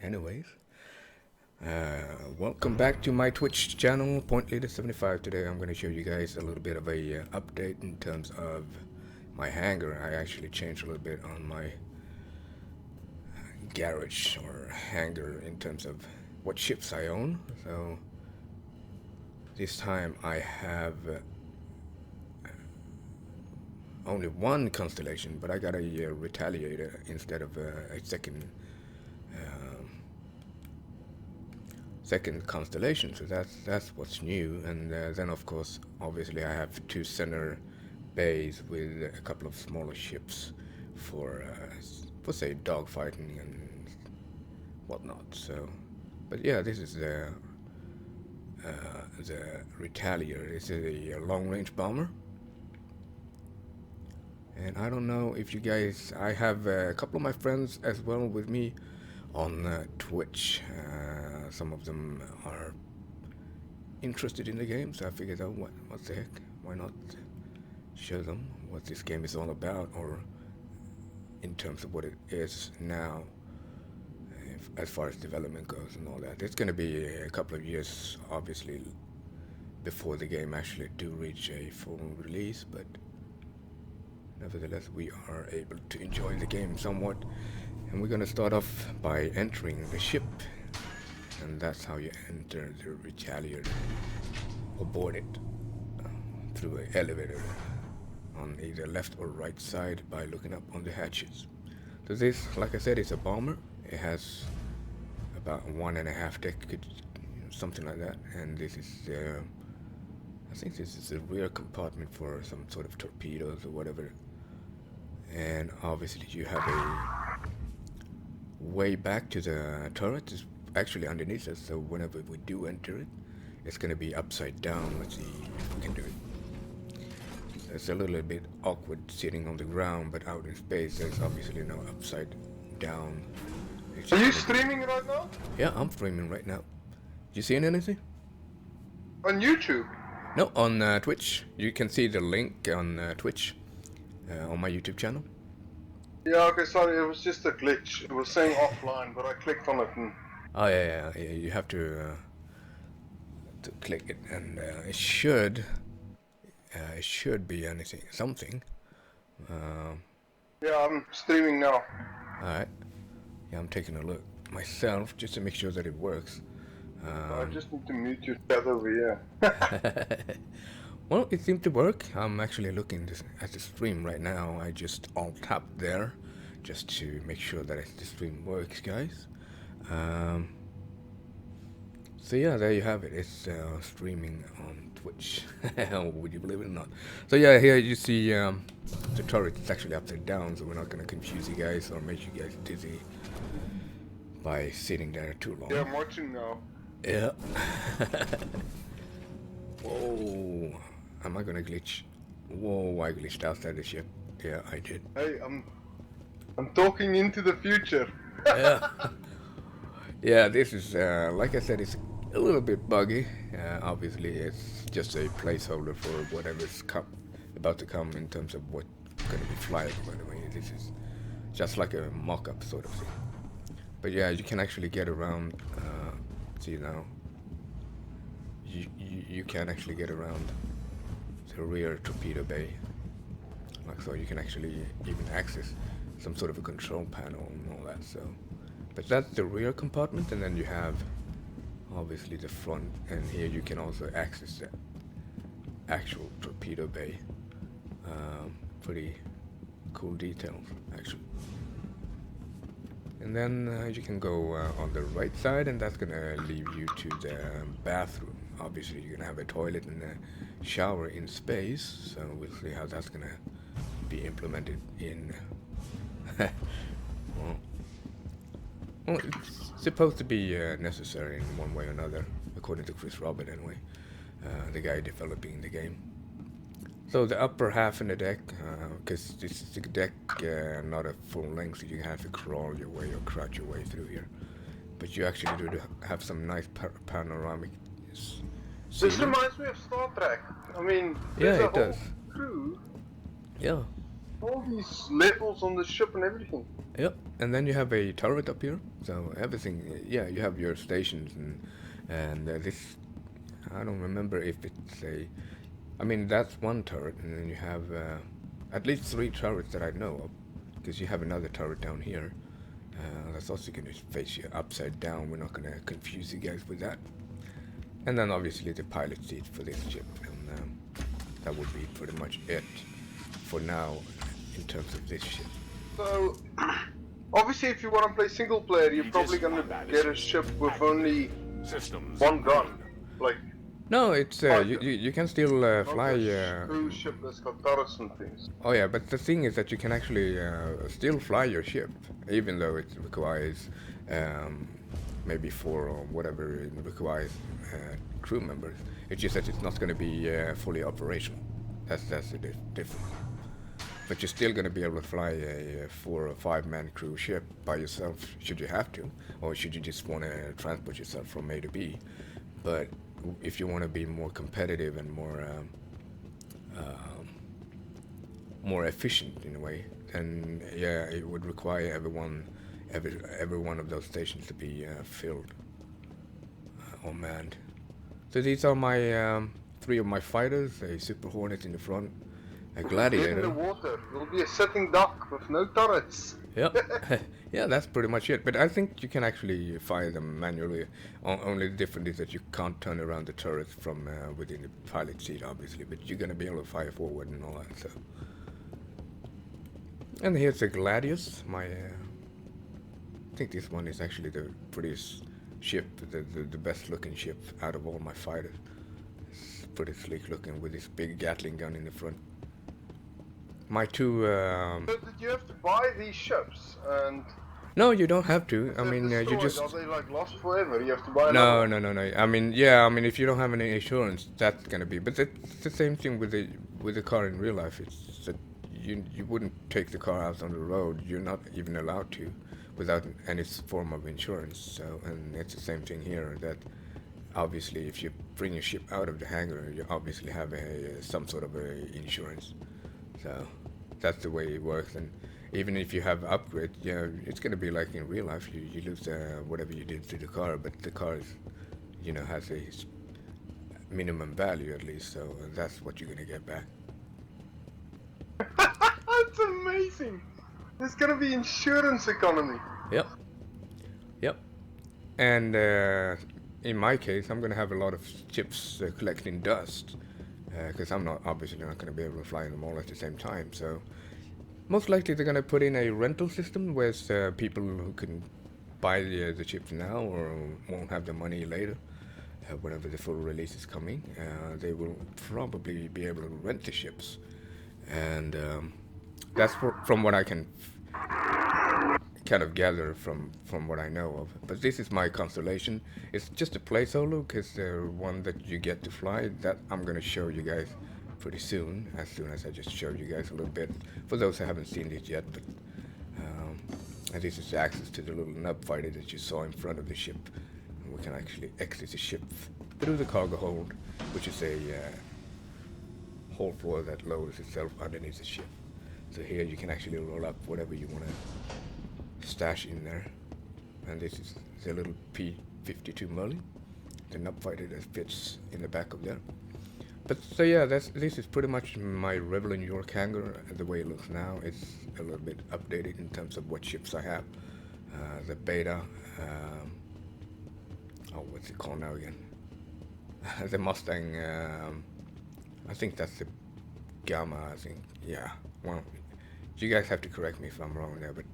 Anyways, welcome back to my Twitch channel, Point Leader 75. Today I'm going to show you guys a little bit of a update in terms of my hangar. I actually changed a little bit on my garage or hangar in terms of what ships I own. So this time I have only one constellation, but I got a retaliator instead of a second constellation, so that's what's new. And then of course obviously I have two center bays with a couple of smaller ships for say dogfighting and whatnot. So but yeah, this is the Retaliator. It's a long range bomber, and I don't know if you guys, I have a couple of my friends as well with me on Twitch. Some of them are interested in the game, so I figured out what the heck, why not show them what this game is all about, or in terms of what it is now, as far as development goes and all that. It's going to be a couple of years, obviously, before the game actually do reach a full release, but nevertheless we are able to enjoy the game somewhat. And we're going to start off by entering the ship, and that's how you enter the Retaliator, or board it through an elevator on either left or right side by looking up on the hatches. So this, like I said, is a bomber. It has about 1.5 deck, something like that, and this is I think this is a rear compartment for some sort of torpedoes or whatever. And obviously you have a way back to the turret is actually underneath us, so whenever we do enter it, it's going to be upside down. Let's see if we can do it. It's a little bit awkward sitting on the ground, but out in space there's obviously no upside down. Are you streaming right now? Yeah, I'm streaming right now. You seeing anything? On YouTube? No, on Twitch. You can see the link on Twitch, on my YouTube channel. Yeah, okay, sorry, it was just a glitch. It was saying offline, but I clicked on it and... Oh yeah, you have to click it, and it should be something. Yeah, I'm streaming now. Alright. Yeah, I'm taking a look myself just to make sure that it works. I just need to mute your chat over here. Well, it seemed to work. I'm actually looking at the stream right now. I just alt-tab there just to make sure that the stream works, guys. So yeah, there you have it. It's streaming on Twitch. Would you believe it or not? So yeah, here you see the turret is actually upside down, so we're not going to confuse you guys or make you guys dizzy by sitting there too long. Yeah, I'm watching now. Yeah. Whoa. Am I gonna glitch? Whoa, I glitched outside the ship. Yeah, I did. Hey, I'm talking into the future. Yeah. Yeah, this is, like I said, it's a little bit buggy. Obviously, it's just a placeholder for whatever's about to come in terms of what's gonna be flying. By the way, this is just like a mock-up sort of thing. But yeah, you can actually get around. See now, you can actually get around the rear torpedo bay, like so. You can actually even access some sort of a control panel and all that. So, but that's the rear compartment, and then you have obviously the front, and here you can also access the actual torpedo bay. Pretty cool details, actually. And then you can go on the right side, and that's gonna leave you to the bathroom. Obviously you're gonna have a toilet and a shower in space, so we'll see how that's gonna be implemented in well, it's supposed to be necessary in one way or another, according to Chris Robert anyway, the guy developing the game. So the upper half in the deck, because this is the deck, not a full length, so you have to crawl your way or crouch your way through here. But you actually do have some nice panoramic. This reminds me of Star Trek. I mean, yeah, there's a it does. whole crew. Yeah. all these levels on the ship and everything. Yep, and then you have a turret up here, so everything. Yeah, you have your stations and this. I don't remember if it's a. I mean, that's one turret, and then you have at least 3 turrets that I know of, because you have another turret down here. That's also going to face you upside down. We're not going to confuse you guys with that. And then obviously the pilot seat for this ship, and that would be pretty much it for now in terms of this ship. So, obviously, if you want to play single player, you're probably gonna get a ship with only one gun. Like, No, it's you can still fly. a cruise ship that's got turrets and things. Oh yeah, but the thing is that you can actually still fly your ship, even though it requires maybe 4 or whatever it requires crew members. It's just that it's not going to be fully operational. That's the difference. But you're still going to be able to fly a 4 or 5 man crew ship by yourself, should you have to, or should you just want to transport yourself from A to B. But if you want to be more competitive and more efficient in a way, then yeah, it would require every one of those stations to be filled or manned. So these are my 3 of my fighters: a Super Hornet in the front, a Gladiator. In the water, you'll be a sitting duck with no turrets. Yep. Yeah, that's pretty much it. But I think you can actually fire them manually. Only the difference is that you can't turn around the turrets from within the pilot seat, obviously. But you're gonna be able to fire forward and all that. So. And here's the Gladius. I think this one is actually the prettiest ship, the best looking ship out of all my fighters. It's pretty sleek looking with this big Gatling gun in the front. My 2. So did you have to buy these ships? And No, you don't have to. I mean, you destroyed? just. Are they like lost forever? You have to buy No, another no. I mean, yeah. I mean, if you don't have any insurance, that's gonna be. But it's the same thing with the car in real life. It's that you wouldn't take the car out on the road. You're not even allowed to, without any form of insurance. So, and it's the same thing here. That obviously, if you bring your ship out of the hangar, you obviously have some sort of insurance. So that's the way it works. And even if you have upgrade, yeah, it's gonna be like in real life. You lose whatever you did to the car, but the car is, has a minimum value at least. So that's what you're gonna get back. That's amazing. There's gonna be insurance economy. Yep. Yep. And in my case, I'm gonna have a lot of ships collecting dust. Because I'm obviously not going to be able to fly them all at the same time. So most likely they're going to put in a rental system with people who can buy the chips now or won't have the money later. Whenever the full release is coming, they will probably be able to rent the ships. And that's from what I can kind of gather from what I know of. But this is my constellation. It's just a placeholder because the one that you get to fly, that I'm going to show you guys pretty soon as I just showed you guys a little bit, for those who haven't seen it yet. But and this is access to the little nub fighter that you saw in front of the ship. And we can actually exit the ship through the cargo hold, which is a hold floor that lowers itself underneath the ship. So here you can actually roll up whatever you want to stash in there. And this is the little P-52 Mully, the nub fighter that fits in the back of there. But so yeah, this is pretty much my Rebel in York hangar. The way it looks now, it's a little bit updated in terms of what ships I have. The Beta, what's it called now again? The Mustang, I think that's the Gamma, I think. Yeah, well, you guys have to correct me if I'm wrong there, but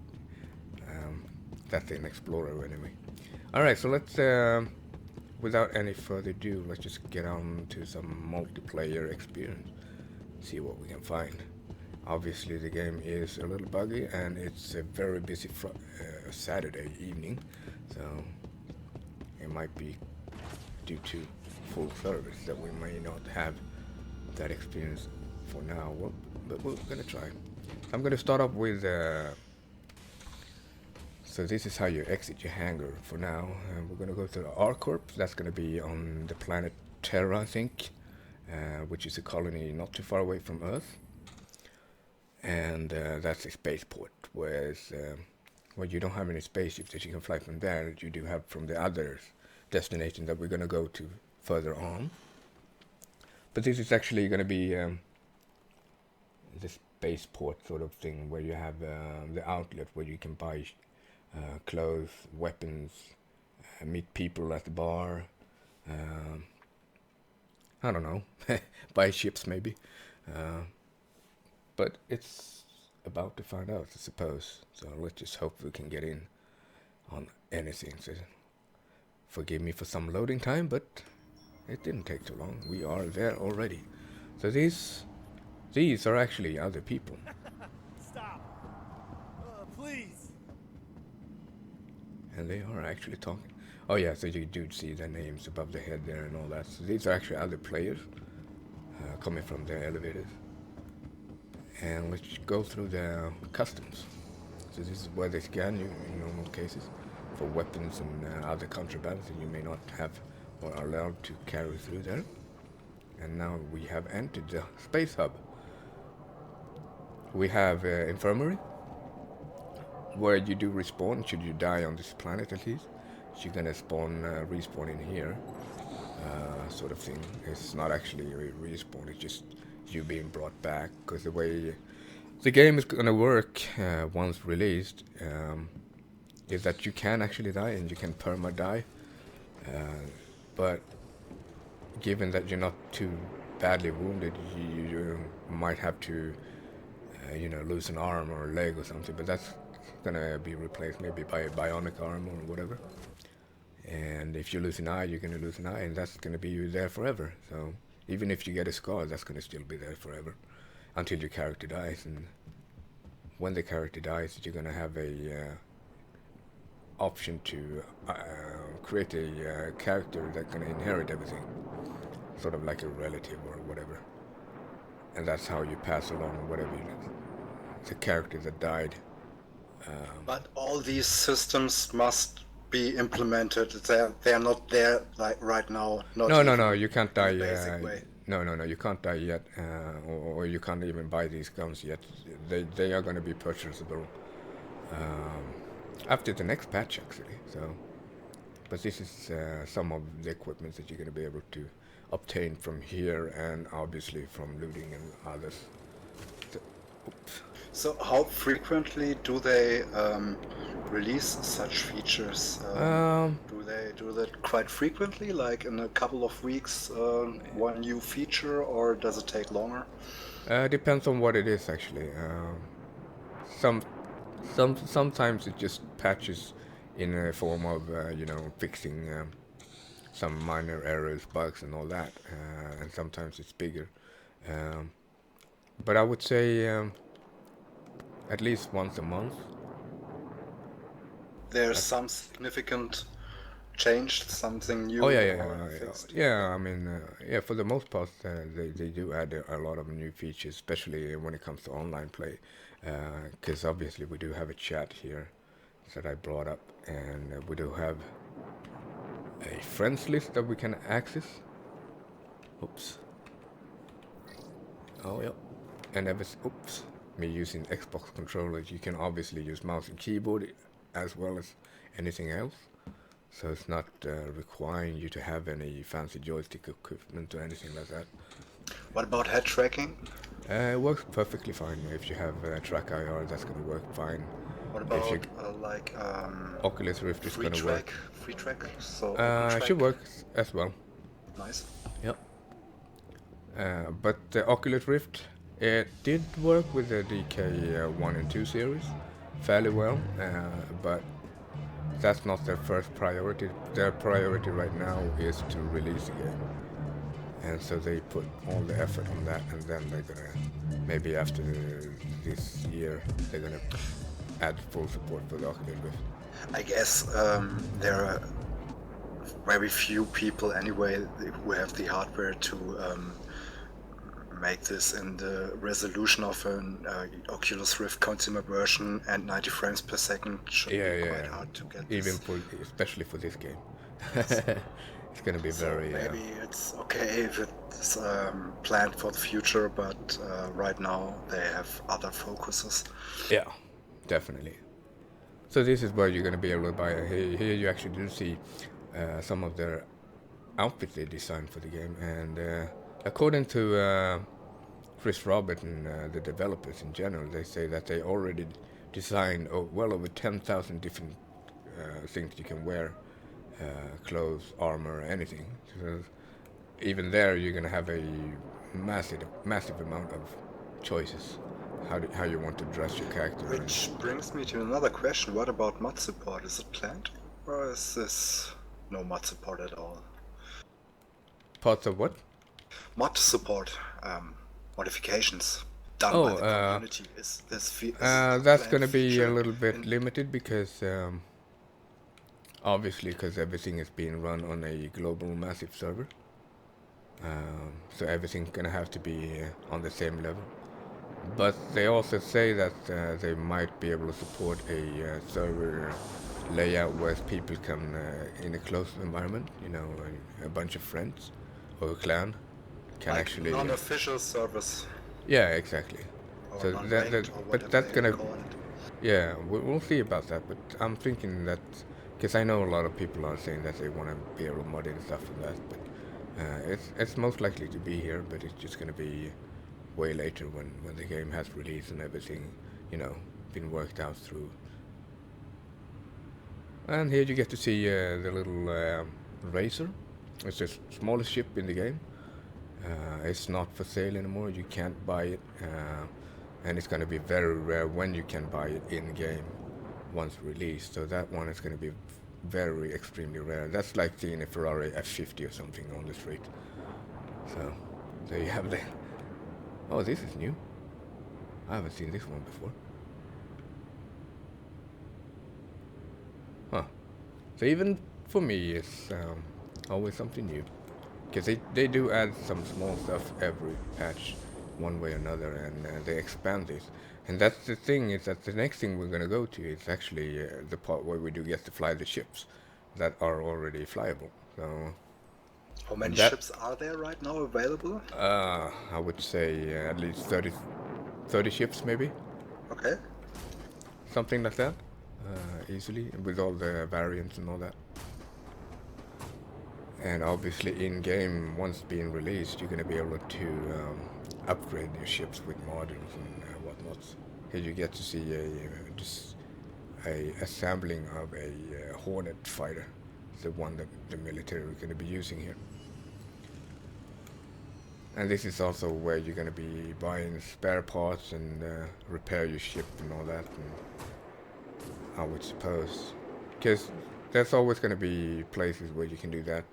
that's an Explorer anyway. Alright, so let's, without any further ado, let's just get on to some multiplayer experience. See what we can find. Obviously the game is a little buggy and it's a very busy Saturday evening, so it might be due to full service that we may not have that experience for now, but we're gonna try. I'm gonna start off with so this is how you exit your hangar for now. We're gonna go to the R-Corp. That's gonna be on the planet Terra, I think, which is a colony not too far away from Earth. and that's a spaceport. Whereas, well, you don't have any spaceships that you can fly from there. You do have from the other destination that we're gonna go to further on. But this is actually gonna be the spaceport sort of thing, where you have the outlet where you can buy clothes, weapons, meet people at the bar. Um, I don't know, buy ships maybe. But it's about to find out, I suppose. So let's just hope we can get in on anything. So forgive me for some loading time, but it didn't take too long. We are there already. So these are actually other people. Stop. Please. And they are actually talking. Oh yeah, so you do see their names above the head there and all that. So these are actually other players coming from the elevators. And let's go through the customs. So this is where they scan you in normal cases for weapons and other contraband that you may not have or are allowed to carry through there. And now we have entered the space hub. We have infirmary, where you do respawn should you die on this planet at least. You're gonna respawn in here, sort of thing. It's not actually a respawn, it's just you being brought back, because the way the game is gonna work once released is that you can actually die and you can perma die, but given that you're not too badly wounded, you might have to lose an arm or a leg or something, but that's gonna be replaced maybe by a bionic arm or whatever. And if you lose an eye, you're gonna lose an eye, and that's gonna be you there forever. So even if you get a scar, that's gonna still be there forever until your character dies. And when the character dies, you're gonna have a option to create a character that's gonna inherit everything, sort of like a relative or whatever. And that's how you pass along whatever the character that died. But all these systems must be implemented. They're not there like right now. No, you can't die. Basic way. No, you can't die yet, or you can't even buy these guns yet. They are going to be purchasable after the next patch, actually. So, but this is some of the equipment that you're going to be able to obtain from here, and obviously from looting and others. So how frequently do they release such features? Do they do that quite frequently, like in a couple of weeks, one new feature, or does it take longer? Depends on what it is, actually. Sometimes it just patches in a form of fixing some minor errors, bugs, and all that, and sometimes it's bigger. But I would say at least once a month. There's some significant change, something new. Oh yeah. Fixed. Yeah. I mean, for the most part, they do add a lot of new features, especially when it comes to online play, because obviously we do have a chat here that I brought up, and we do have a friends list that we can access. Oops. Oh yeah. And me using Xbox controllers, you can obviously use mouse and keyboard as well as anything else. So it's not requiring you to have any fancy joystick equipment or anything like that. What about head tracking? It works perfectly fine. If you have track IR, that's going to work fine. What about If you, Oculus Rift is going to work. Free track? So It should work as well. Nice. Yep. But the Oculus Rift, it did work with the DK1 and 2 series fairly well, but that's not their first priority. Their priority right now is to release the game. And so they put all the effort on that, and then they're gonna, maybe after this year, they're gonna add full support for the Oculus Rift. I guess there are very few people anyway who have the hardware to make this in the resolution of an Oculus Rift consumer version, and 90 frames per second should be quite hard to get Even this. especially for this game. It's gonna be So very maybe it's okay if it's planned for the future, but right now they have other focuses. yeah, definitely. So this is where you're gonna be able to buy. Here you actually do see some of their outfits they designed for the game, and according to Chris Robert and the developers in general, they say that they already designed well over 10,000 different things you can wear, clothes, armor, anything. So even there, you're gonna have a massive amount of choices. How you want to dress your character. Which brings me to another question. What about mod support? Is it planned? Or is this no mod support at all? Parts of what? Mod support, modifications done by the community. Is That's going to be a feature little bit in- limited because obviously because everything is being run on a global massive server. So everything's going to have to be on the same level. But they also say that they might be able to support a server layout where people can, in a close environment, a bunch of friends or a clan can like actually. non-official service Yeah, exactly. or So non-ranked or but whatever that's they gonna. call it. Yeah, we'll see about that. But I'm thinking that because I know a lot of people are saying that they want to be able to mod and stuff and that, but it's most likely to be here, but it's just gonna be way later when the game has released and everything, been worked out through. And here you get to see the little racer. It's the smallest ship in the game. It's not for sale anymore. You can't buy it, and it's going to be very rare when you can buy it in game once released. So that one is going to be very extremely rare. That's like seeing a Ferrari F50 or something on the street. So there you have that. Oh, this is new. I haven't seen this one before. Huh. So even for me, it's always something new. Because they do add some small stuff every patch, one way or another, and they expand this. And that's the thing, is that the next thing we're going to go to is actually the part where we do get to fly the ships that are already flyable. So How many that- ships are there right now available? I would say at least 30 ships maybe, Okay. something like that, easily, with all the variants and all that. And obviously in game, once being released, you're going to be able to upgrade your ships with modules and whatnot. Here you get to see just a assembling of a Hornet fighter, the one that the military is going to be using here. And this is also where you're going to be buying spare parts and repair your ship and all that, and I would suppose. Because there's always going to be places where you can do that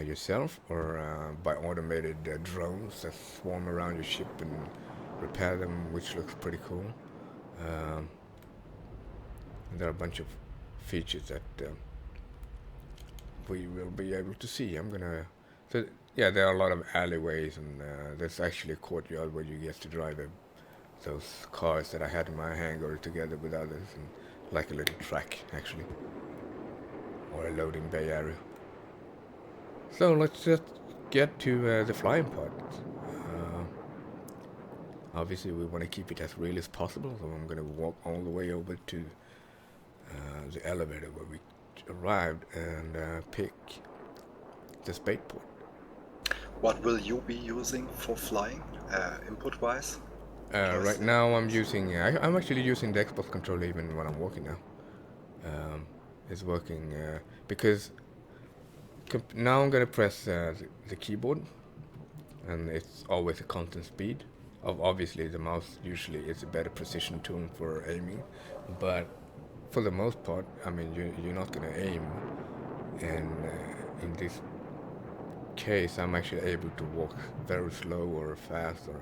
yourself, or by automated drones that swarm around your ship and repair them, which looks pretty cool. There are a bunch of features that we will be able to see. So yeah, there are a lot of alleyways, and there's actually a courtyard where you get to drive those cars that I had in my hangar together with others, and like a little track actually, or a loading bay area. So let's just get to the flying part. Obviously we want to keep it as real as possible, so I'm going to walk all the way over to the elevator where we arrived and pick the spaceport. What will you be using for flying, input-wise? Right now I'm using, I'm actually using the Xbox controller even when I'm walking now. It's working because now I'm gonna press the keyboard, and it's always a constant speed. Obviously the mouse usually is a better precision tool for aiming, but for the most part, I mean, you're not gonna aim, and in this case I'm actually able to walk very slow or fast, or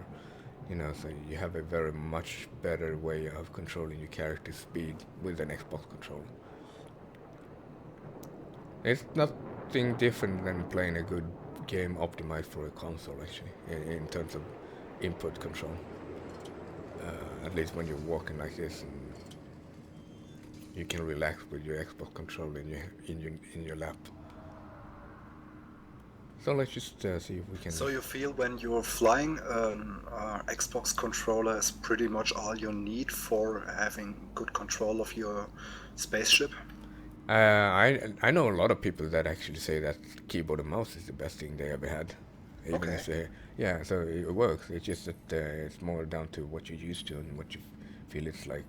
so you have a very much better way of controlling your character's speed with an Xbox controller. It's nothing different than playing a good game optimized for a console, actually, in terms of input control. At least when you're walking like this, and you can relax with your Xbox controller in your lap. So let's just see if we can. So you feel when you're flying, Xbox controller is pretty much all you need for having good control of your spaceship? I know a lot of people that actually say that keyboard and mouse is the best thing they ever had. Even Okay. if they, yeah, so it works. It's just that it's more down to what you're used to and what you feel it's like,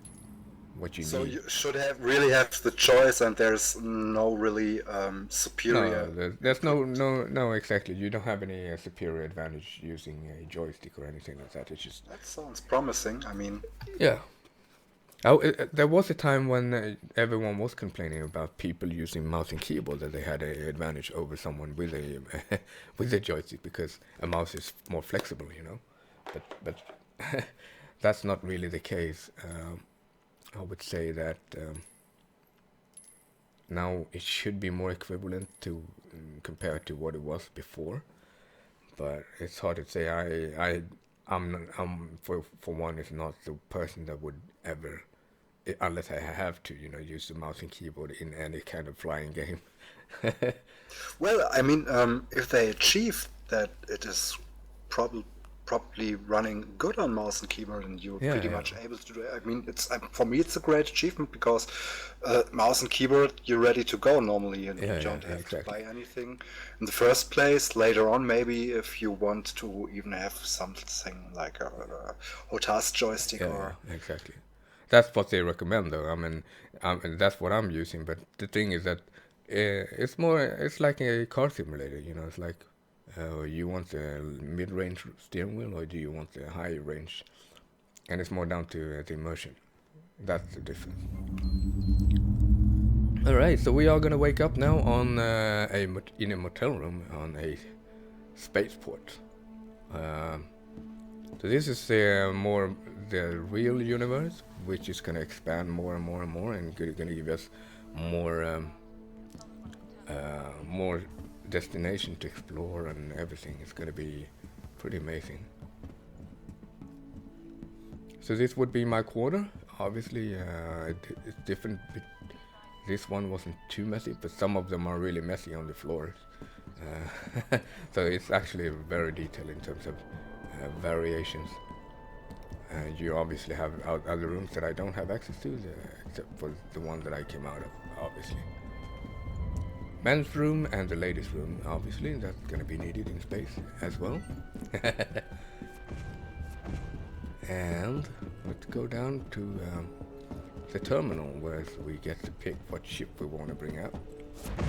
what you So need. you should really have the choice, and there's no really No, superior. there's no exactly. You don't have any superior advantage using a joystick or anything like that. It's just That sounds promising. I mean, yeah. Oh, there was a time when everyone was complaining about people using mouse and keyboard that they had an advantage over someone with a with a joystick because a mouse is more flexible, you know. But that's not really the case. I would say that now it should be more equivalent to compared to what it was before. But it's hard to say. I'm for one is not the person that would ever, unless I have to, you know, use the mouse and keyboard in any kind of flying game. well, I mean, if they achieve that it is probably running good on mouse and keyboard, and you're Yeah, pretty yeah. much able to do it. I mean, it's for me, it's a great achievement because mouse and keyboard, you're ready to go normally, and Yeah, you don't yeah, have exactly. to buy anything in the first place. Later on, maybe if you want to even have something like a HOTAS joystick Yeah, or yeah, exactly. That's what they recommend, though. I mean, and that's what I'm using. But the thing is that it's more, it's like a car simulator. You know, it's like you want the mid-range steering wheel or do you want the high range? And it's more down to the immersion. That's the difference. All right, so we are gonna wake up now on in a motel room on a spaceport. Um, So this is more the real universe, which is going to expand more and more and more, and going to give us more destination to explore and everything. It's going to be pretty amazing. So this would be my quarter. Obviously, it's different. This one wasn't too messy, but some of them are really messy on the floors. So it's actually very detailed in terms of variations. You obviously have other rooms that I don't have access to, except for the one that I came out of, obviously. Men's room and the ladies' room, obviously, that's going to be needed in space as well. And let's go down to the terminal, where we get to pick what ship we want to bring out,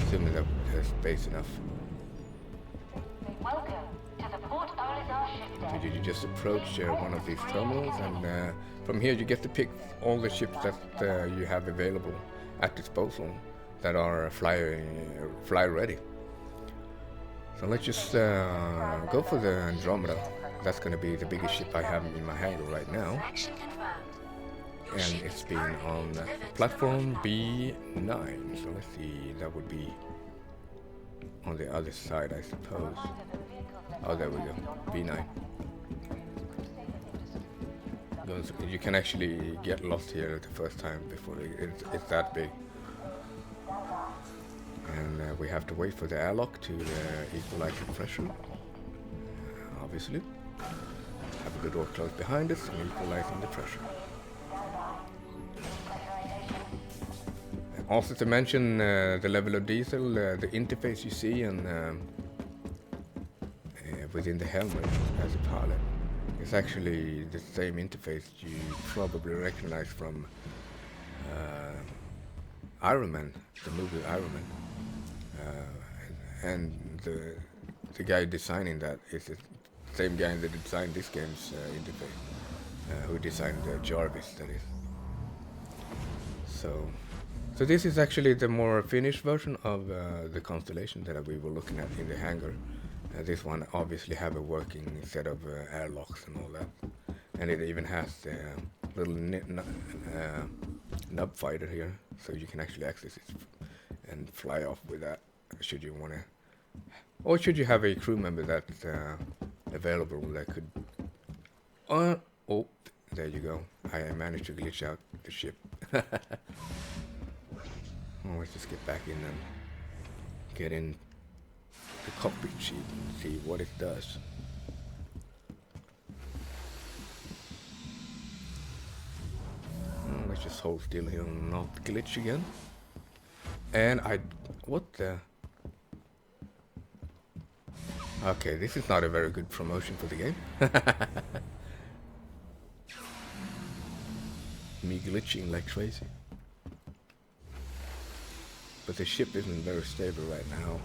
assuming that there's space enough. Welcome to the Port Olisar ship So deck. you just approach one of these terminals, and from here you get to pick all the ships that you have available at disposal that are fly ready. So let's just go for the Andromeda. That's going to be the biggest ship I have in my hangar right now, Action confirmed. Your and ship it's is been currently on delivered to platform Earth. B9. So let's see, that would be on the other side, I suppose. Oh, there we go, B9. You can actually get lost here the first time before it's that big. And we have to wait for the airlock to equalize the pressure. Obviously. Have the door closed behind us and equalizing the pressure. Also to mention the level of diesel, the interface you see and within the helmet as a pilot is actually the same interface you probably recognize from Iron Man, the movie Iron Man. And the guy designing that is the same guy that designed this game's interface, who designed Jarvis, that is. So this is actually the more finished version of the constellation that we were looking at in the hangar. This one obviously have a working set of airlocks and all that, and it even has the little nub fighter here, so you can actually access it and fly off with that, should you want to, or should you have a crew member that's available that could. Oh, there you go. I managed to glitch out the ship. Oh, let's just get back in and get in the cockpit sheet and see what it does. Let's just hold still here and not glitch again. And what the? Okay, this is not a very good promotion for the game. Me glitching like crazy. But the ship isn't very stable right now.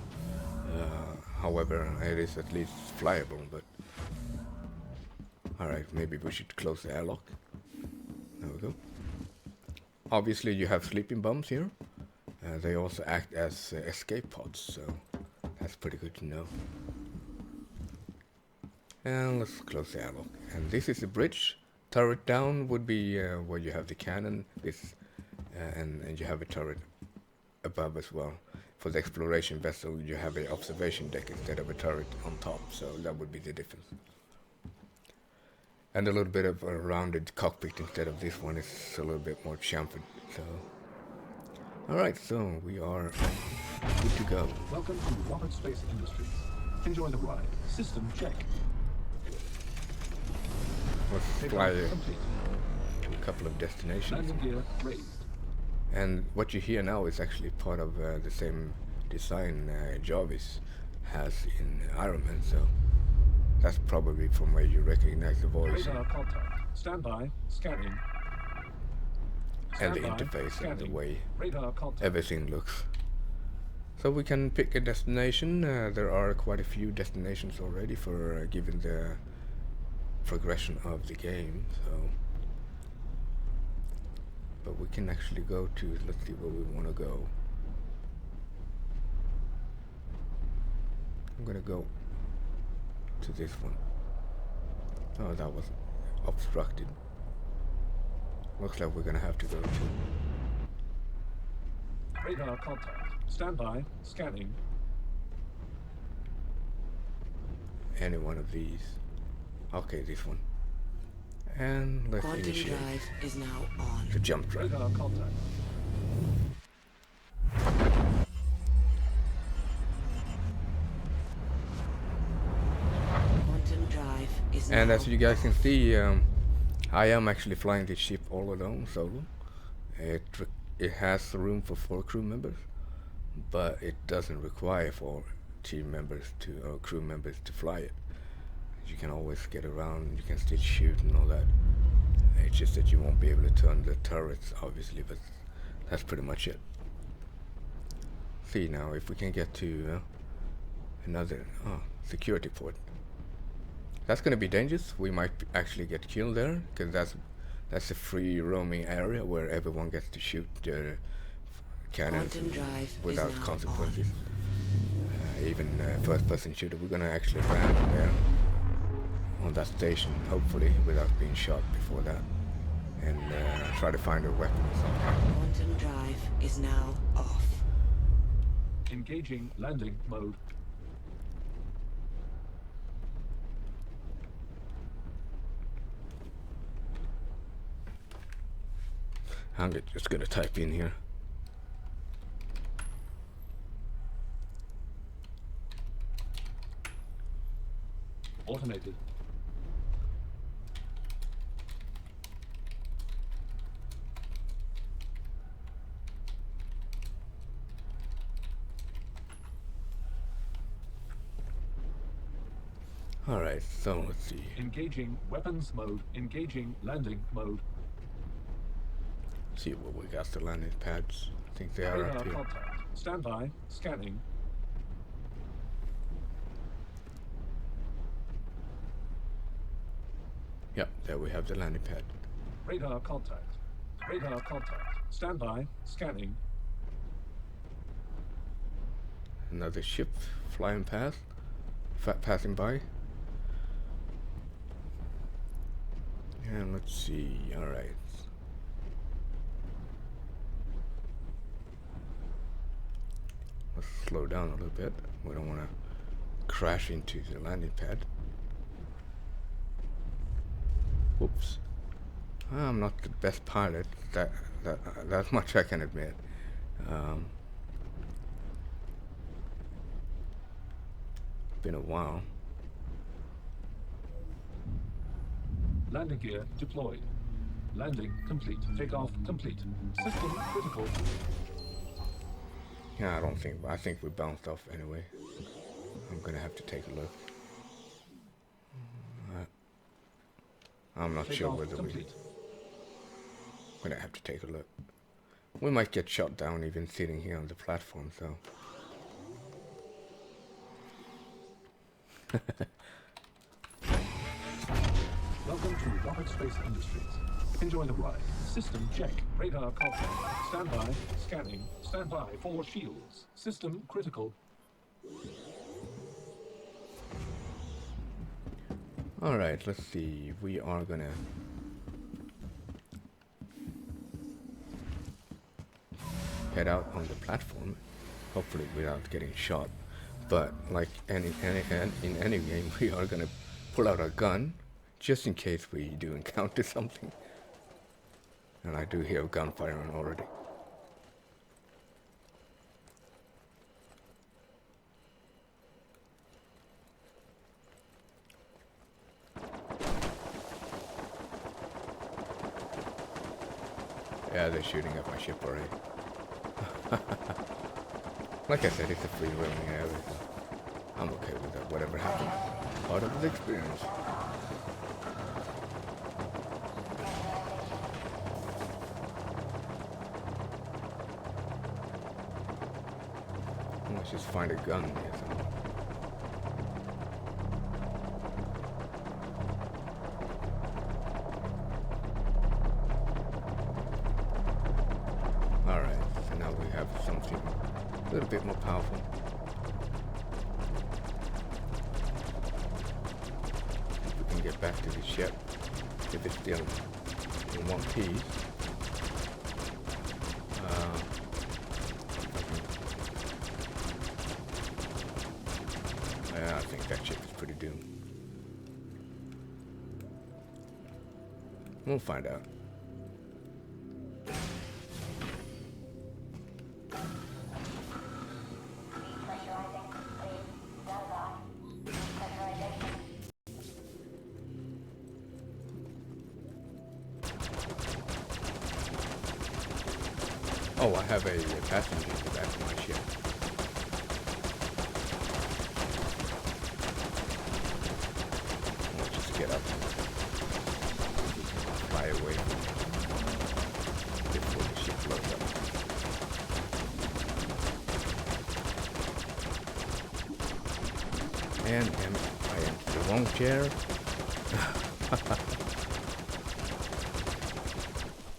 However, it is at least flyable, but... Alright, maybe we should close the airlock. There we go. Obviously you have sleeping bombs here. They also act as escape pods, so that's pretty good to know. And let's close the airlock. And this is the bridge. Turret down would be where you have the cannon. And you have a turret above as well. For the exploration vessel, you have an observation deck instead of a turret on top, so that would be the difference. And a little bit of a rounded cockpit instead of this one is a little bit more chamfered. So, alright, so we are good to go. Welcome to Rocket Space Industries. Enjoy the ride. System check. Let's fly to a couple of destinations. Landing gear raised. And what you hear now is actually part of the same design Jarvis has in Iron Man, so that's probably from where you recognize the voice. Radar contact. Stand by. Scanning. And the Stand by. interface and the Scanning. way Radar contact. everything looks. So we can pick a destination. There are quite a few destinations already for given the progression of the game. So, but we can actually go to. Let's see where we want to go. I'm gonna go to this one. Oh, that was obstructed. Looks like we're gonna have to go to Radar contact. Stand by. Scanning. any one of these. Okay, this one. And let's Quantum initiate drive is now on. the jump drive. Radar contact. Quantum drive is And now as you guys can see, I am actually flying this ship all alone, solo. It has room for 4 crew members, but it doesn't require 4 team members or crew members to fly it. You can always get around, you can still shoot and all that. It's just that you won't be able to turn the turrets, obviously, but that's pretty much it. See now if we can get to another security port. That's going to be dangerous. We might actually get killed there, because that's a free roaming area where everyone gets to shoot their cannons Quantum drive without is now consequences. Even first-person shooter, we're going to actually land there on that station, hopefully without being shot before that, and try to find a weapon or something. Quantum drive is now off. Engaging landing mode. I'm just going to type in here. Automated. Alright, so let's see. Engaging weapons mode. Engaging landing mode. See what we got, the landing pads. I think they are Radar up here. contact. Stand by. Scanning. Yep, there we have the landing pad. Radar contact. Radar contact. Stand by. Scanning. Another ship flying past, passing by. And let's see, alright. Let's slow down a little bit. We don't want to crash into the landing pad. Whoops. I'm not the best pilot, that much I can admit. been a while. Landing gear deployed. Landing complete. Takeoff complete. System critical. Yeah, I think we bounced off anyway. I'm gonna have to take a look. I'm not sure Takeoff whether complete. we're gonna have to take a look. We might get shot down even sitting here on the platform, so. Welcome to Rocket Space Industries. Enjoy the ride. System check. Radar contact. Standby. Scanning. Standby for shields. System critical. Alright, let's see. We are gonna head out on the platform, hopefully without getting shot. But like in any game, we are gonna pull out our gun just in case we do encounter something. And I do hear gunfire already. Yeah, they're shooting at my ship already. Like I said, it's a free roaming area, so I'm okay with that. Whatever happens, part of the experience. Let's just find a gun here somewhere. Alright, so now we have something a little bit more powerful. If we can get back to the ship, if it's still in one piece. Yeah, I think that ship is pretty doomed. We'll find out. Oh, I have a passenger in the back of my ship. Let's just get up and fly away before the ship blows up. And I am the wrong chair.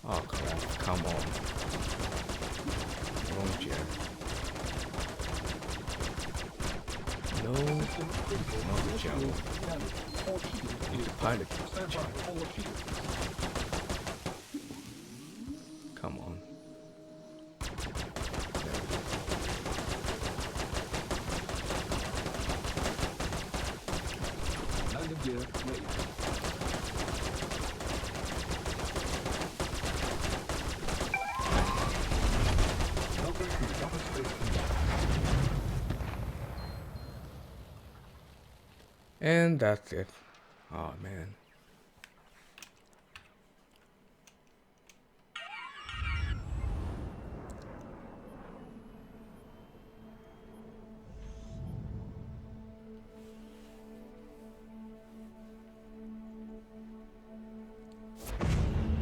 Oh crap, come on. Wrong chair. No, not the chair. The pilot chair. Come on. Landing gear ready. Welcome to Rocket Space Industries. And that's it. Oh man.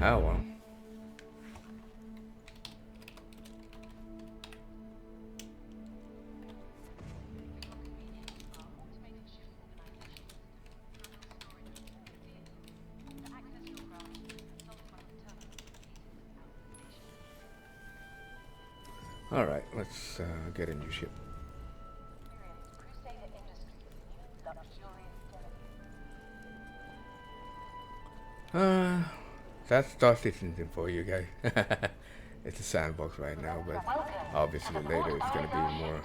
Oh well. Alright, let's get a new ship. That's Star Citizen for you guys. It's a sandbox right now, but obviously later it's gonna be more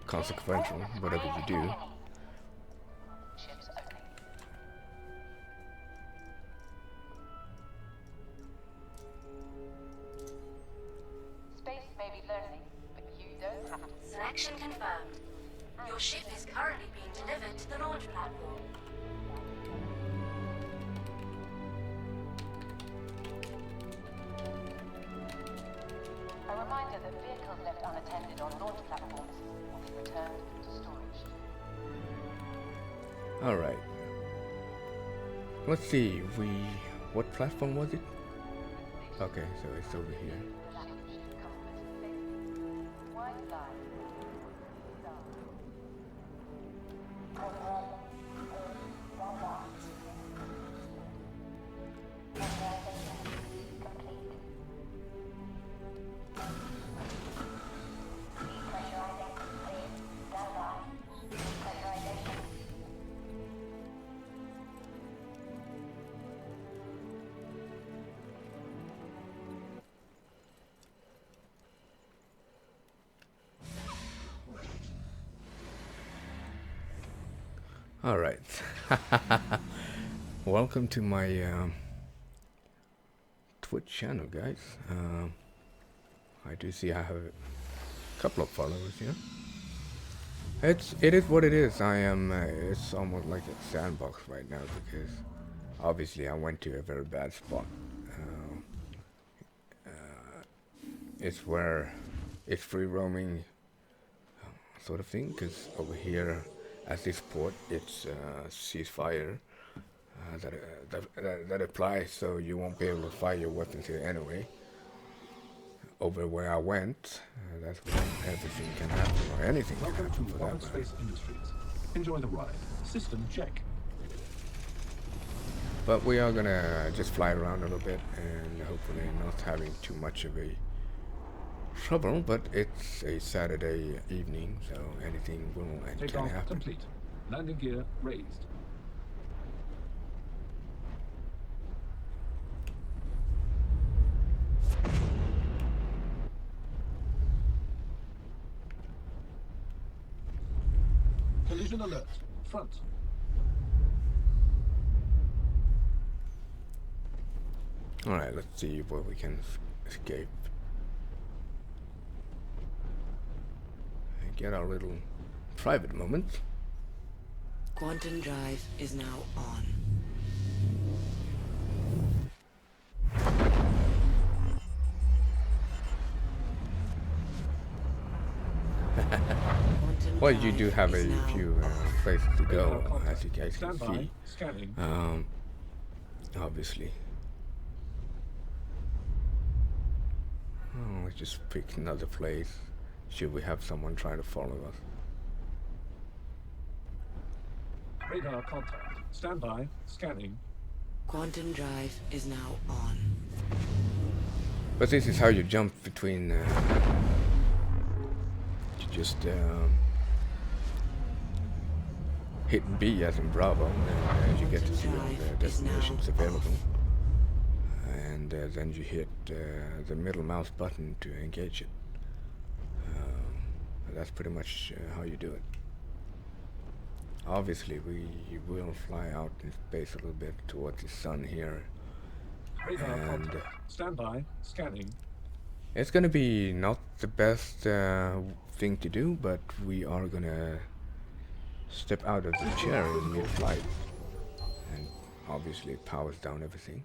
consequential, whatever you do. Space may be lonely, but you don't have to. Selection confirmed. Your ship is currently being delivered to the launch platform. A reminder that vehicles left unattended on launch platforms will be returned to storage. All right. Let's see. What platform was it? Okay, so it's over here. All right. Welcome to my Twitch channel, guys. I do see I have a couple of followers here. It is what it is. I am. It's almost like a sandbox right now because obviously I went to a very bad spot. It's where it's free roaming sort of thing. Because over here, at this port, it's ceasefire that applies, so you won't be able to fire your weapons here anyway. Over where I went, that's where everything can happen, or anything can Welcome happen to for that Rocket matter. Space Industries. Enjoy the ride. System check. But we are gonna just fly around a little bit and hopefully not having too much of a trouble, but it's a Saturday evening, so anything will and can Takeoff happen. complete. Landing gear raised. Collision alert. Front. Alright, let's see where we can escape. And get our little private moment. Quantum drive is now on. Quantum Well, you do drive have is a now few off. places to Radar go, contact. as you guys can Stand by. see. Scanning. Obviously. Oh, let's just pick another place. Should we have someone trying to follow us? Radar contact. Stand by. Scanning. Quantum drive is now on. But this is how you jump between. You just hit B as in Bravo, and you get to see all the destinations available. And then you hit the middle mouse button to engage it. That's pretty much how you do it. Obviously, we will fly out in space a little bit towards the sun here. Radar And contact. Stand by. Scanning. it's gonna be not the best thing to do, but we are gonna step out of the chair in mid-flight, and obviously it powers down everything.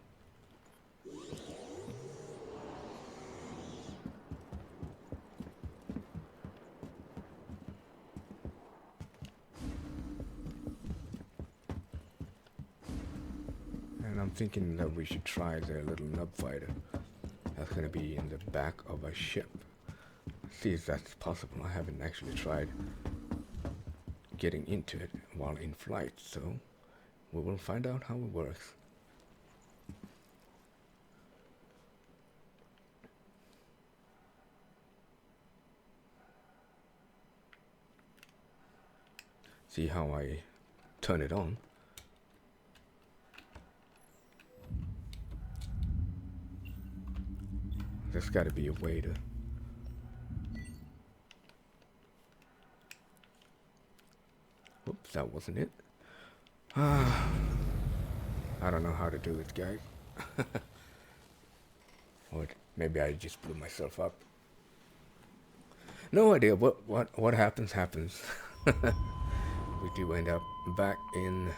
And I'm thinking that we should try the little nub fighter. That's gonna be in the back of a ship. See if that's possible. I haven't actually tried getting into it while in flight, so we will find out how it works. See how I turn it on. There's got to be a way to. Oops, that wasn't it. I don't know how to do it, guys. Or maybe I just blew myself up. No idea. What happens happens. we do end up back in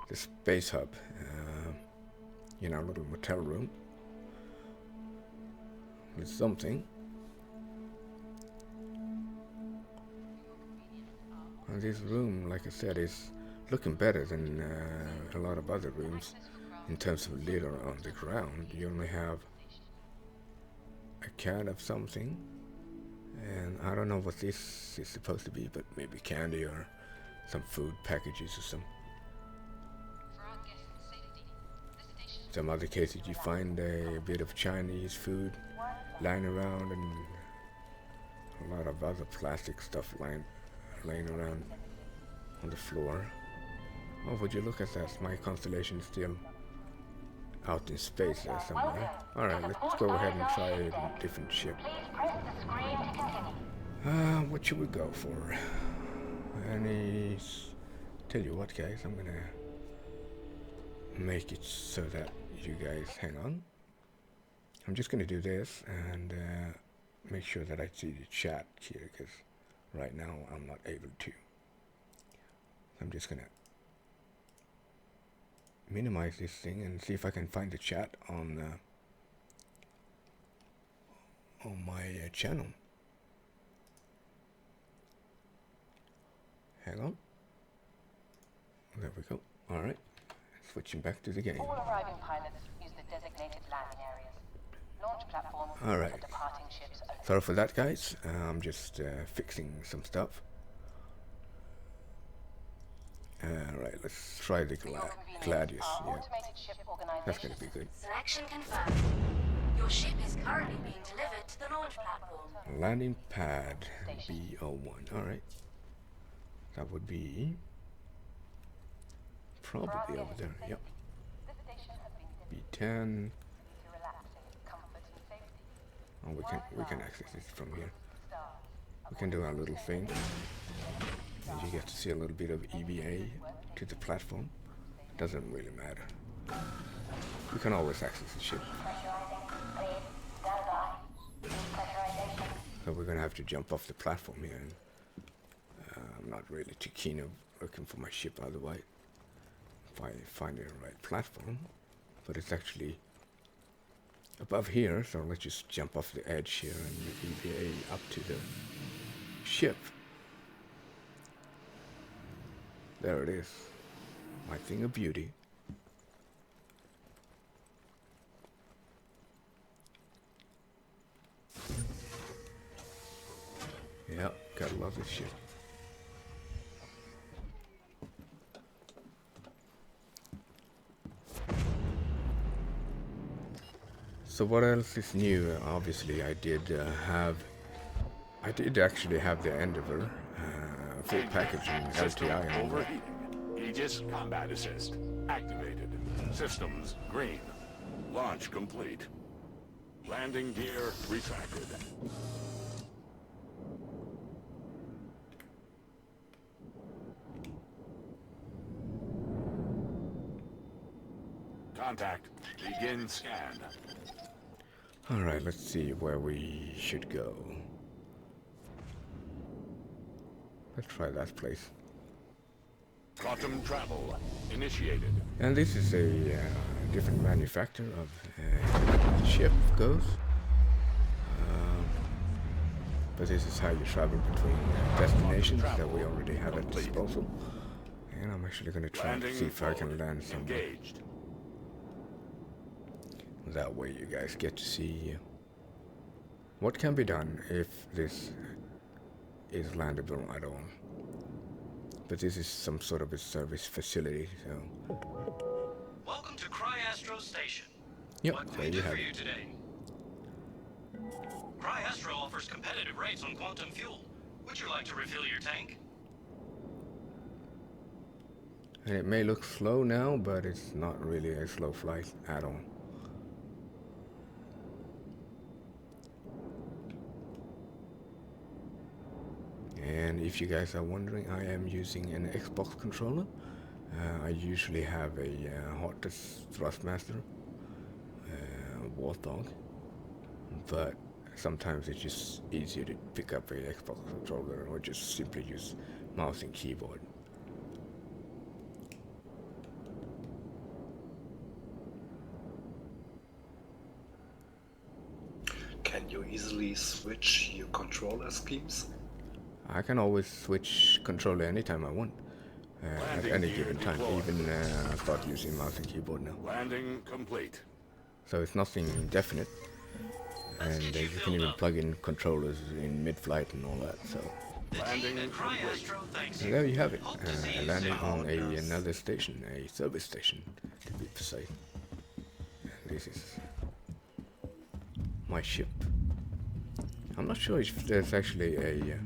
the space hub, in our little motel room with something. And this room, like I said, is looking better than a lot of other rooms in terms of litter on the ground. You only have a can of something, and I don't know what this is supposed to be, but maybe candy or some food packages or some other cases you find a bit of Chinese food lying around, and a lot of other plastic stuff laying around on the floor. Oh, would you look at that? My constellation is still out in space there somewhere. Alright, let's go ahead and try a different ship. What should we go for? Tell you what, guys, I'm gonna make it so that you guys hang on. I'm just gonna do this and make sure that I see the chat here, because right now I'm not able to. I'm just gonna minimize this thing and see if I can find the chat on my channel. Hang on. There we go. All right. Switching back to the game. All arriving pilots use the designated landing areas. Launch platforms All right. for departing ships only. Sorry for that, guys. I'm just fixing some stuff. Right, let's try the Gladius. Yeah, that's gonna be good. Selection confirmed. Your ship is currently being delivered to the launch platform. Landing pad B01. All right, that would be probably over there. Yep. B10. Oh, we can access it from here. We can do our little thing. And you get to see a little bit of EVA to the platform. Doesn't really matter. You can always access the ship. So we're gonna have to jump off the platform here. And, I'm not really too keen of looking for my ship otherwise. If I find the right platform, but it's actually above here. So let's just jump off the edge here and EVA up to the ship. There it is. My thing of beauty. Yep, gotta love this shit. So what else is new? Obviously I did actually have the Endeavor full package in LTI and all that. Aegis combat assist activated. Systems green. Launch complete. Landing gear retracted. Contact. Begin scan. Alright, let's see where we should go. Let's try that place. Quantum travel initiated. And this is a different manufacturer of the ship goes. But this is how you travel between destinations that we already have at disposal. And I'm actually going to try and see if I can land somewhere. Engaged. That way you guys get to see what can be done if this is landable at all. But this is some sort of a service facility, so... Welcome to Cryastro Station. Yep, What can there we do you have for it. you today? Cryastro offers competitive rates on quantum fuel. Would you like to refill your tank? And it may look slow now, but it's not really a slow flight at all. And if you guys are wondering, I am using an Xbox controller. I usually have a Hortus Thrustmaster, Warthog, but sometimes it's just easier to pick up a Xbox controller or just simply use mouse and keyboard. Can you easily switch your controller schemes? I can always switch controller anytime I want. At any given time, even start using mouse and keyboard now. Landing complete. So it's nothing definite, and you can even plug in controllers in mid-flight and all that. So Landing complete. and there you have it, landing on another station, a service station, to be precise. And this is my ship. I'm not sure if there's actually a.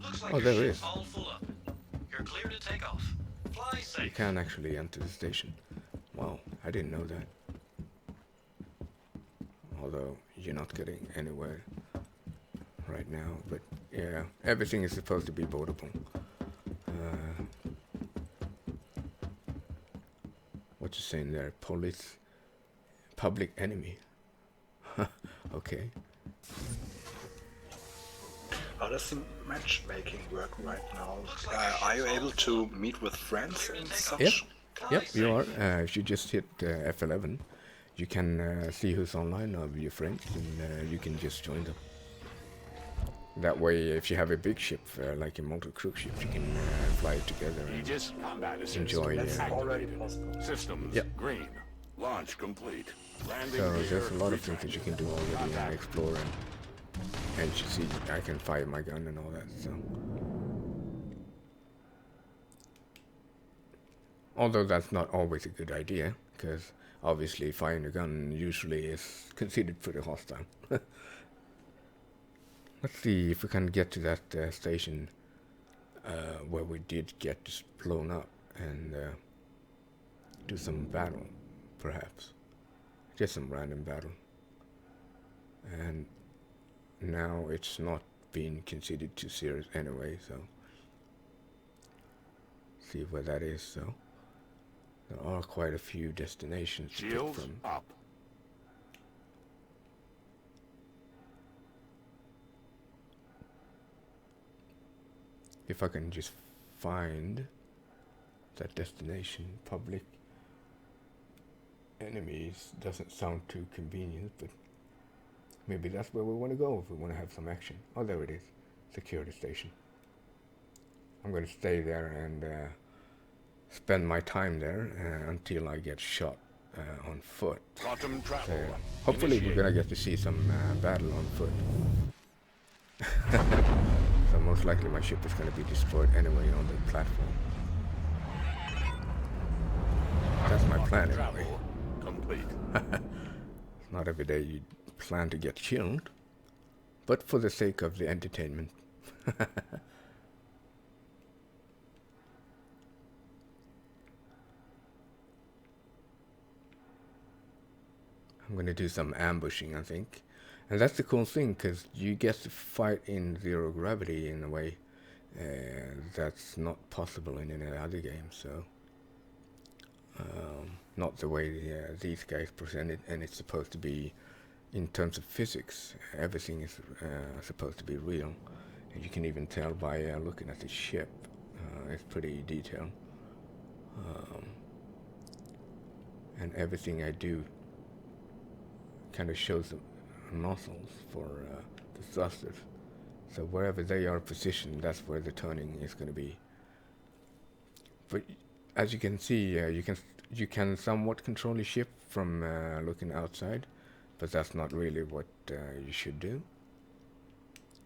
Looks like Oh, your there ship's is. all full up. You're clear to take off. Fly You safe. can actually enter the station. Wow, I didn't know that. Although you're not getting anywhere right now, but yeah, everything is supposed to be boardable. What you saying there? Police, public enemy. Okay. How does the matchmaking work right now? Are you able to meet with friends and such? Yep. Yep, you are. If you just hit F11, you can see who's online of your friends, and you can just join them. That way, if you have a big ship, like a multi-crew ship, you can fly it together and Aegis combat assist. enjoy. That's already Activated. possible. Systems Yep. green. Launch complete. Landing So gear there's a lot of things that you can do already and Contact. explore, and you see I can fire my gun and all that. So, although that's not always a good idea, because obviously firing a gun usually is considered pretty hostile. Let's see if we can get to that station where we did get just blown up and do some battle, perhaps. Just some random battle. And now it's not being considered too serious anyway, so see where that is. So there are quite a few destinations to pick Shields from. up. If I can just find that destination. Public enemies doesn't sound too convenient, but maybe that's where we want to go if we want to have some action. Oh, there it is. Security station. I'm going to stay there and spend my time there until I get shot on foot. Quantum travel. So, hopefully we're going to get to see some battle on foot. So most likely my ship is going to be destroyed anyway on the platform. That's my plan anyway. Travel complete. It's not every day you plan to get killed, but for the sake of the entertainment. I'm gonna do some ambushing, I think. And that's the cool thing, because you get to fight in zero gravity in a way that's not possible in any other game, so not the way these guys present it, and it's supposed to be, in terms of physics, everything is supposed to be real, and you can even tell by looking at the ship. It's pretty detailed, and everything I do kind of shows the nozzles for the thrusters. So wherever they are positioned, that's where the turning is going to be. But as you can see, you can somewhat control the ship from looking outside, but that's not really what you should do,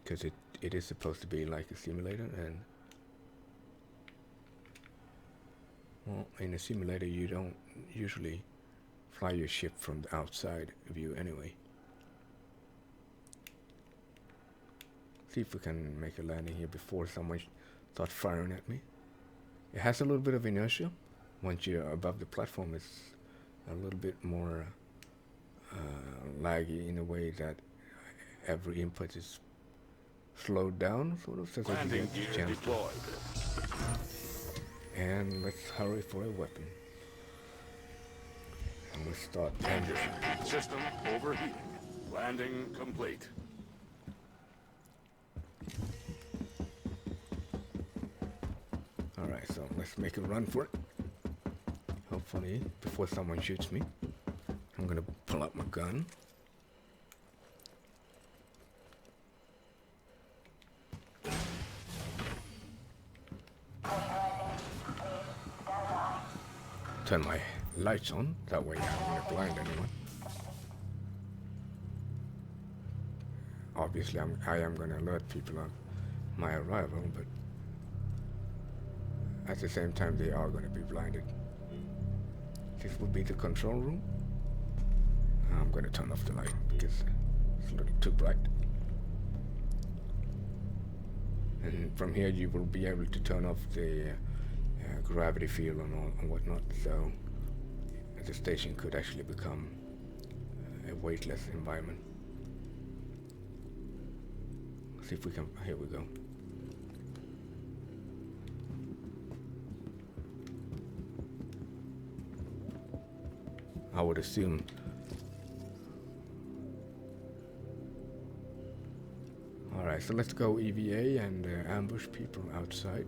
because it is supposed to be like a simulator, and well, in a simulator you don't usually fly your ship from the outside view anyway. See if we can make a landing here before someone starts firing at me. It has a little bit of inertia. Once you're above the platform, it's a little bit more laggy in a way that every input is slowed down, sort of, so that you Landing get gear a chance. deployed. And let's hurry for a weapon. And we'll start ambushing. System overheating. Landing complete. Alright, so let's make a run for it. Hopefully, before someone shoots me. I'm gonna pull out my gun. Turn my lights on, that way I don't want to blind anyone. Obviously, I am going to alert people of my arrival, but at the same time, they are going to be blinded. This would be the control room. I'm going to turn off the light because it's a little too bright. And from here, you will be able to turn off the gravity field and whatnot, so the station could actually become a weightless environment. See if we can. Here we go. I would assume. Alright, so let's go EVA and ambush people outside.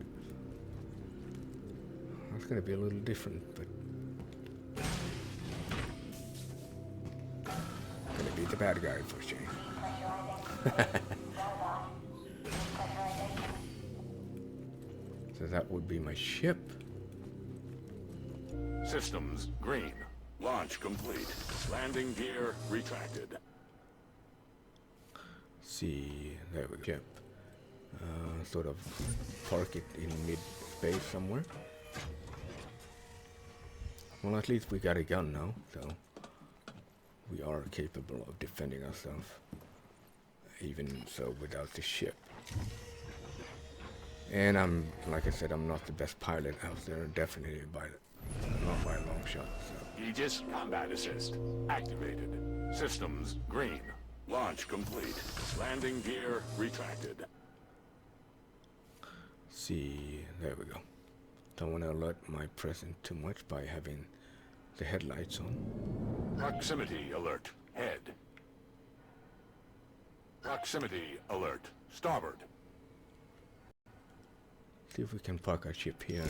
That's gonna be a little different, but gonna be the bad guy for sure. So that would be my ship. Systems green. Launch complete. Landing gear retracted. See, there we go. Ship. Sort of park it in mid-space somewhere. Well, at least we got a gun now, so we are capable of defending ourselves. Even so, without the ship. And like I said, I'm not the best pilot out there, definitely not by a long shot. So. Aegis combat assist activated. Systems green. Launch complete. Landing gear retracted. See, there we go. Don't want to alert my presence too much by having the headlights on. Proximity alert. Head. Proximity alert. Starboard. See if we can park our ship here.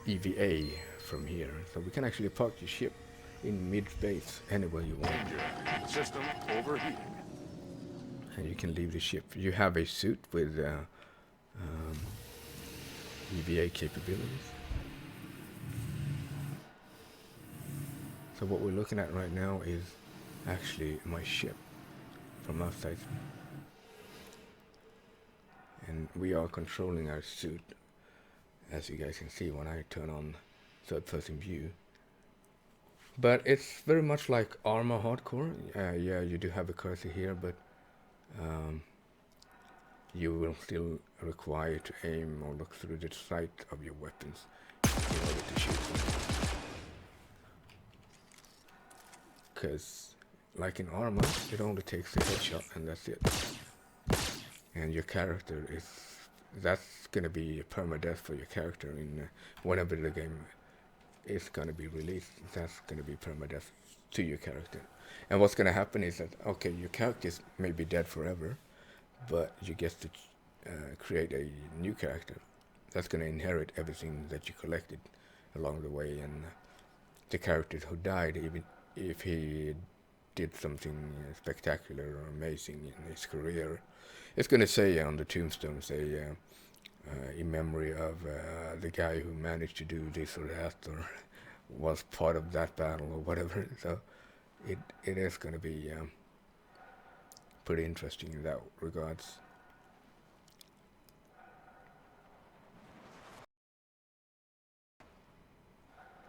EVA from here. So we can actually park your ship in mid-space anywhere you want. Danger. System overheating. And you can leave the ship. You have a suit with EVA capabilities. So what we're looking at right now is actually my ship from outside. And we are controlling our suit, as you guys can see when I turn on third-person view. But it's very much like Arma Hardcore. Yeah, you do have a cursor here, but you will still require to aim or look through the sight of your weapons in order to shoot them. Because, like in Arma, it only takes a headshot and that's it. And your character that's gonna be a permadeath for your character in whenever the game is gonna be released. That's gonna be permadeath to your character. And what's gonna happen is that, okay, your character may be dead forever, but you get to create a new character that's gonna inherit everything that you collected along the way. And the character who died, even if he did something spectacular or amazing in his career, it's going to say on the tombstone, say, in memory of the guy who managed to do this or that, or was part of that battle, or whatever. So it is going to be pretty interesting in that regards.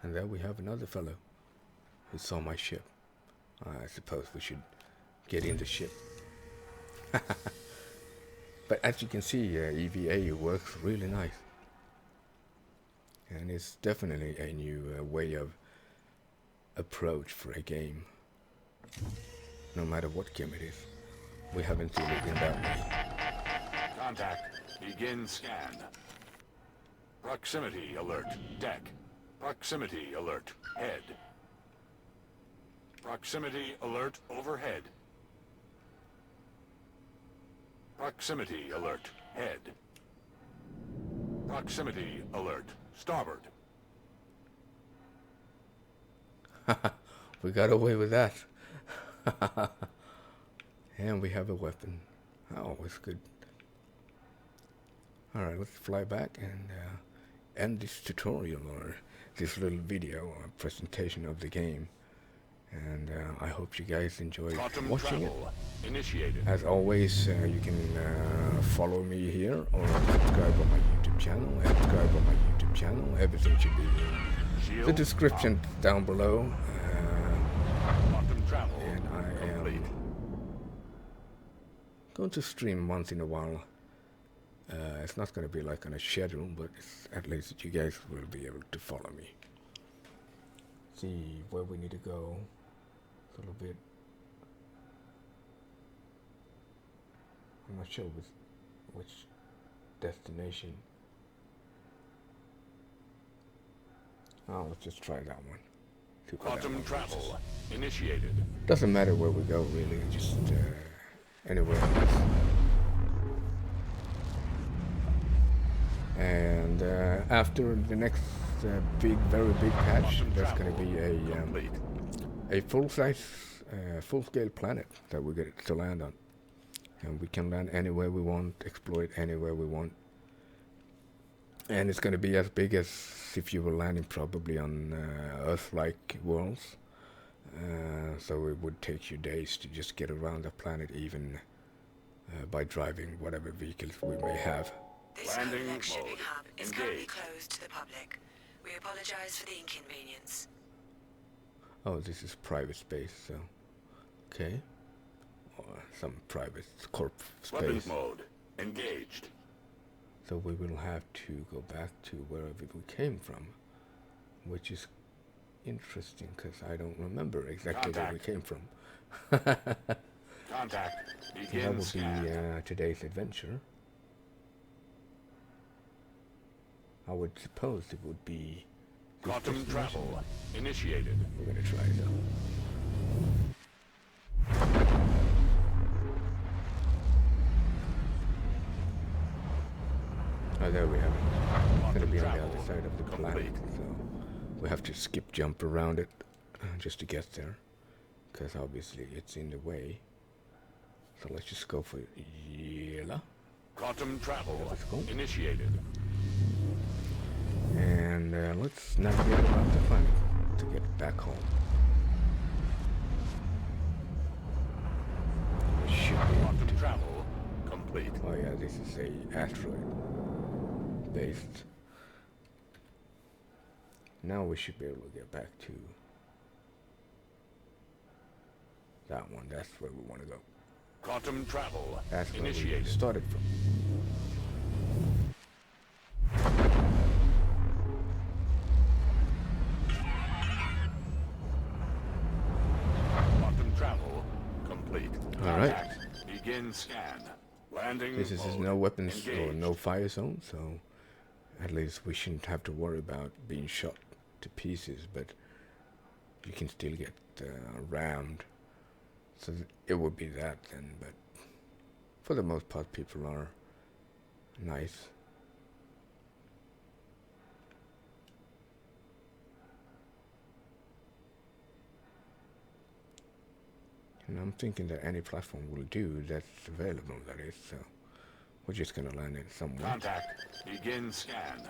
And there we have another fellow who saw my ship. I suppose we should get in the ship. But as you can see, EVA works really nice. And it's definitely a new way of approach for a game. No matter what game it is. We haven't seen it in that way. Contact. Begin scan. Proximity alert. Deck. Proximity alert. Head. Proximity alert overhead. Proximity alert. Head. Proximity alert. Starboard. We got away with that. And we have a weapon. Oh, it's good. Alright, let's fly back and end this tutorial, or this little video or presentation of the game. And I hope you guys enjoyed watching it. Initiated. As always, you can follow me here or subscribe on my YouTube channel. Everything should be in the description down below. And I am going to stream once in a while. It's not going to be like on a schedule, but at least you guys will be able to follow me. See where we need to go a little bit. I'm not sure which destination. Oh, let's just try that one. Quantum travel initiated. Doesn't matter where we go, really. Just anywhere else. And after the next very big patch, there's going to be a full-scale planet that we get to land on, and we can land anywhere we want, exploit anywhere we want, and it's going to be as big as if you were landing probably on Earth-like worlds. So it would take you days to just get around the planet, even by driving whatever vehicles we may have. This complex shipping hub is currently closed to the public. We apologize for the inconvenience. Oh, this is private space, so okay. Or some private corp space. Weapons mode engaged. So we will have to go back to wherever we came from, which is interesting because I don't remember exactly where we came from. Contact. So that will be today's adventure. I would suppose it would be quantum travel initiated. We're gonna try it out. Oh, there we have it. It's gonna be on the other side of the planet, so we have to skip jump around it just to get there, because obviously it's in the way. So let's just go for yellow. Quantum travel initiated. And let's navigate around the planet to get back home. We should be able to. Travel complete. Oh yeah, this is a asteroid based. Now we should be able to get back to that one. That's where we want to go. Quantum travel That's where initiated. we started from. Alright. Begin scan. Landing. This is no weapons or no fire zone, so at least we shouldn't have to worry about being shot to pieces, but you can still get rammed. So it would be that then, but for the most part people are nice. And I'm thinking that any platform will do that's available, that is, so we're just gonna land it somewhere. Contact. Begin scan.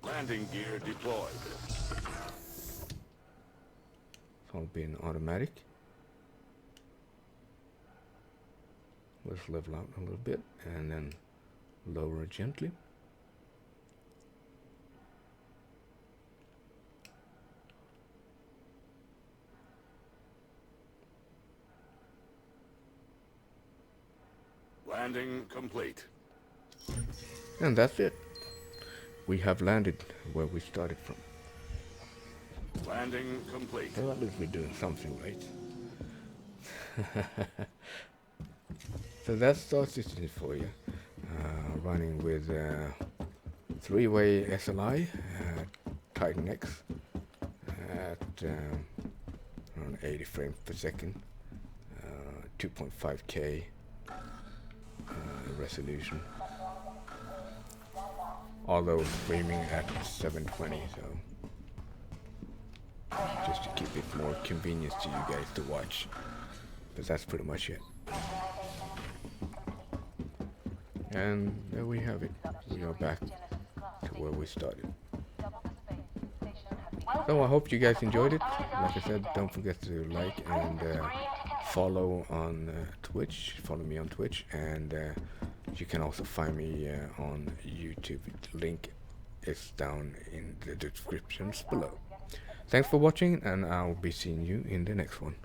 Landing gear deployed. It'll be an automatic. Let's level out a little bit and then lower it gently. Landing complete. And that's it. We have landed where we started from. Landing complete. Well, at least we're doing something right. So that's Star Citizen for you. Running with 3-way SLI Titan X at around 80 frames per second, 2.5K resolution. Although streaming at 720, so just to keep it more convenient to you guys to watch. But that's pretty much it. And there we have it. We are back to where we started. So I hope you guys enjoyed it. Like I said, don't forget to like and follow on Twitch. Follow me on Twitch, and you can also find me on YouTube. The link is down in the descriptions below. Thanks for watching, and I'll be seeing you in the next one.